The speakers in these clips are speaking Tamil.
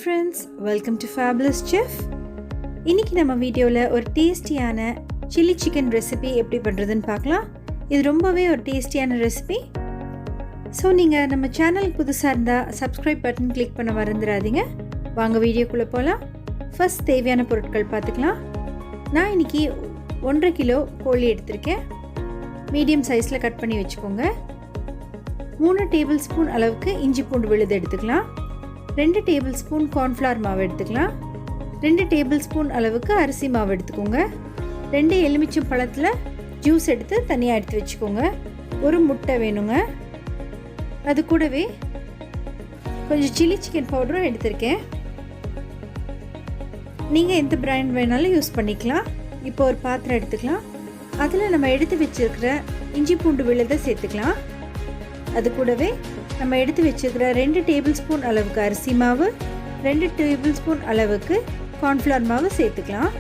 friends, welcome to Fabulous Chef. இன்னைக்கு நம்ம வீடியோல ஒரு டேஸ்டியான chili chicken ரெசிபி எப்படி பண்றதுன்னு பார்க்கலாம். இது ரொம்பவே ஒரு டேஸ்டியான ரெசிபி. சோ நீங்க நம்ம சேனலுக்கு புதுசா இருந்தா subscribe பட்டன் கிளிக் பண்ண மறந்துடாதீங்க. வாங்க வீடியோக்குள்ள போலாம். ஃபர்ஸ்ட் தேவையான பொருட்கள் பார்த்துக்கலாம். நான் இன்னைக்கு 1.5 கிலோ கோழி எடுத்துர்க்கேன். மீடியம் சைஸ்ல கட் பண்ணி வெச்சுக்கோங்க. 3 டேபிள்ஸ்பூன் அளவுக்கு இஞ்சி பூண்டு விழுது எடுத்துக்கலாம். 2 டேபிள்ஸ்பூன் கார்ன்ஃப்ளவர் மாவு எடுத்துக்கலாம். 2 டேபிள்ஸ்பூன் அளவுக்கு அரிசி மாவு எடுத்துக்கோங்க. 2 எலுமிச்சம் பழத்துல ஜூஸ் எடுத்து தனியா எடுத்து வெச்சுக்கோங்க. ஒரு முட்டை வேணுங்க. அது கூடவே கொஞ்சம் chili chicken பவுடரும் எடுத்துர்க்கேன். நீங்க எந்த பிராண்ட் வேணாலும் யூஸ் பண்ணிக்கலாம். இப்போ ஒரு பாத்திரம் எடுத்துக்கலாம். அதுல நம்ம எடுத்து வெச்சிருக்கிற இஞ்சி பூண்டு விழுதை சேர்த்துக்கலாம். அது கூடவே நம்ம எடுத்து வெச்சிருக்கிற 2 டேபிள்ஸ்பூன் அளவுக்கு அரிசி மாவு, 2 டேபிள்ஸ்பூன் அளவுக்கு கார்ன்ஃப்ளவர் மாவு சேர்த்துக்கலாம்.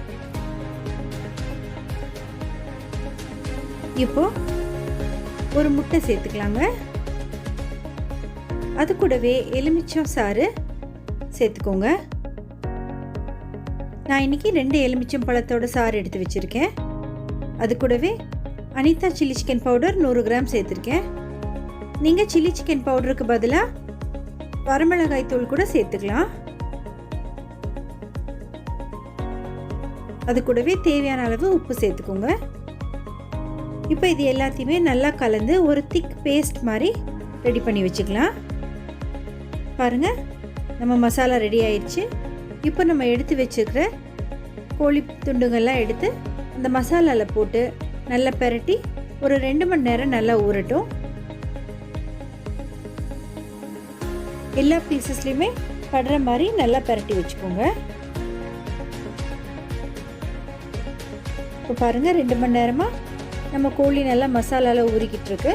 இப்போ ஒரு முட்டை சேர்த்துக்கலாங்க. அது கூடவே எலுமிச்சம் சாறு சேர்த்துக்கோங்க. நான் இன்னைக்கு 2 எலுமிச்சம் பழத்தோட சாறு எடுத்து வச்சிருக்கேன். அது கூடவே Anitha chilli chicken powder 100 gram சேர்த்துருக்கேன். நீங்க சில்லி சிக்கன் பவுடருக்கு பதிலா வரமிளகாய் தூள் கூட சேர்த்துக்கலாம். அது கூடவே தேவையான அளவு உப்பு சேர்த்துக்கோங்க. இப்போ இது எல்லாத்தையுமே நல்லா கலந்து ஒரு திக் பேஸ்ட் மாதிரி ரெடி பண்ணி வச்சுக்கலாம். பாருங்க, நம்ம மசாலா ரெடி ஆயிடுச்சு. இப்போ நம்ம எடுத்து வச்சிருக்கிற கோழி துண்டுங்கள்லாம் எடுத்து அந்த மசாலாவில் போட்டு நல்லா பெரட்டி ஒரு 2 மணி நேரம் நல்லா ஊறட்டும். எல்லா பீசஸ்லையுமே படுற மாதிரி நல்லா பெரட்டி வச்சுக்கோங்க. இப்போ பாருங்க, 2 மணி நேரமா நம்ம கோழி நல்லா மசாலாவில் ஊறிக்கிட்டு இருக்கு.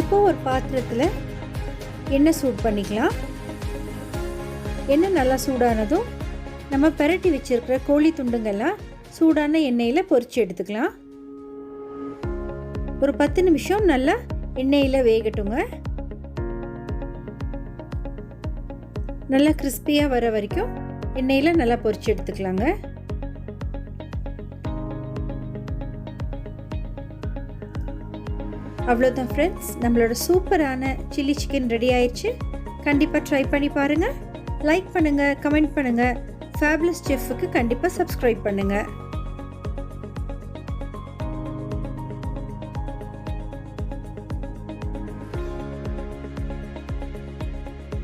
இப்போ ஒரு பாத்திரத்தில் எண்ணெய் சூடு பண்ணிக்கலாம். எண்ணெய் நல்லா சூடானதும் நம்ம பெரட்டி வச்சிருக்கிற கோழி துண்டுங்கள்லாம் சூடான எண்ணெயில் பொரிச்சு எடுத்துக்கலாம். ஒரு 10 நிமிஷம் நல்லா எண்ணெயில் வேகட்டுங்க. நல்லா கிறிஸ்பியாக வர வரைக்கும் எண்ணெயில் நல்லா பொரிச்சு எடுத்துக்கலாங்க. அவ்வளோதான் ஃப்ரெண்ட்ஸ், நம்மளோட சூப்பரான சில்லி சிக்கன் ரெடி ஆயிடுச்சு. கண்டிப்பாக ட்ரை பண்ணி பாருங்கள். லைக் பண்ணுங்கள், கமெண்ட் பண்ணுங்கள். ஃபேபுலஸ் செஃப்க்கு கண்டிப்பாக சப்ஸ்கிரைப் பண்ணுங்கள்.